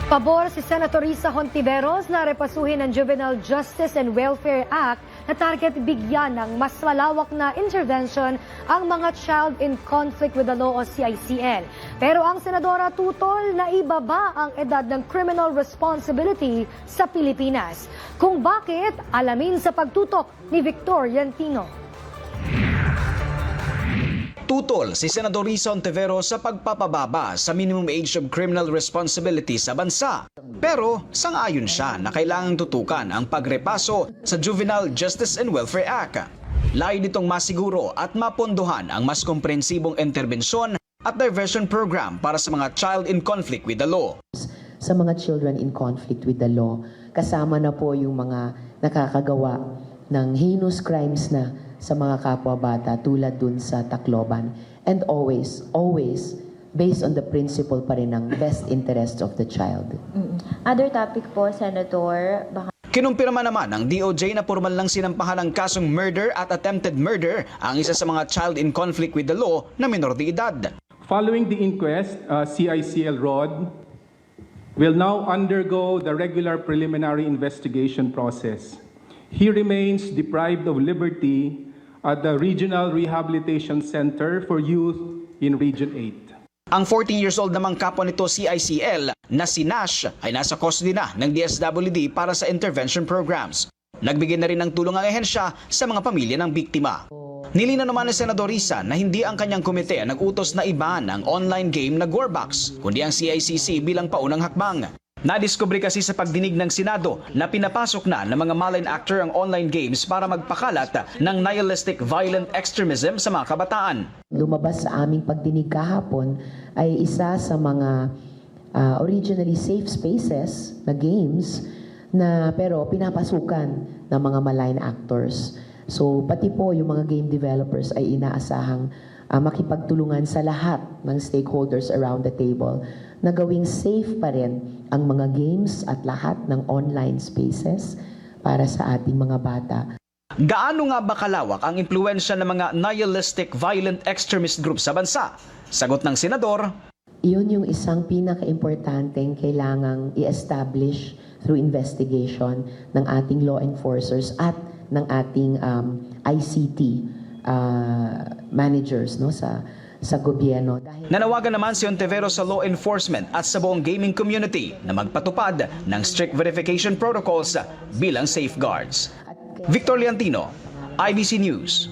Pabor si Senator Risa Hontiveros na repasuhin ang Juvenile Justice and Welfare Act na target bigyan ng mas malawak na intervention ang mga Child in Conflict with the Law o CICL. Pero ang senadora tutol na ibaba ang edad ng criminal responsibility sa Pilipinas. Kung bakit, alamin sa pagtutok ni Victor Yantino. Tutol si Senador Risa Hontiveros sa pagpapababa sa minimum age of criminal responsibility sa bansa. Pero sang-ayon siya na kailangang tutukan ang pagrepaso sa Juvenile Justice and Welfare Act. Layo nitong masiguro at mapondohan ang mas komprehensibong interbensyon at diversion program para sa mga child in conflict with the law. Sa mga children in conflict with the law, kasama na po yung mga nakakagawa ng heinous crimes na sa mga kapwa-bata tulad dun sa Tacloban. And always based on the principle pa rin ng best interest of the child. Other topic po, Senator, baka Kinumpirma naman ng DOJ na formal lang sinampahan ng kasong murder at attempted murder ang isa sa mga child in conflict with the law na minor de edad. Following the inquest, CICL Rod will now undergo the regular preliminary investigation process. He remains deprived of liberty at the Regional Rehabilitation Center for Youth in Region 8. Ang 14 years old namang kapwa nito CICL na si Nash ay nasa custody na ng DSWD para sa intervention programs. Nagbigay na rin ng tulong ang ehensya sa mga pamilya ng biktima. Nilinaw naman ni Senador Risa na hindi ang kanyang komite ang nag-utos na ibahan ang online game na Gorebox, kundi ang CICC bilang paunang hakbang. Nadiskubre kasi sa pagdinig ng Senado na pinapasok na ng mga malign actor ang online games para magpakalat ng nihilistic violent extremism sa mga kabataan. Lumabas sa aming pagdinig kahapon ay isa sa mga originally safe spaces na games na pero pinapasukan ng mga malign actors. So pati po yung mga game developers ay inaasahang makipagtulungan sa lahat ng stakeholders around the table na gawing safe pa rin ang mga games at lahat ng online spaces para sa ating mga bata. Gaano nga ba kalawak ang impluwensya ng mga nihilistic violent extremist group sa bansa? Sagot ng Senador, Iyon yung isang pinaka-importanteng kailangang i-establish through investigation ng ating law enforcers at ng ating ICT managers no sa gobyerno. nanawagan naman si Hontiveros sa law enforcement at sa buong gaming community na magpatupad ng strict verification protocols bilang safeguards. Victor Leantino, IBC News.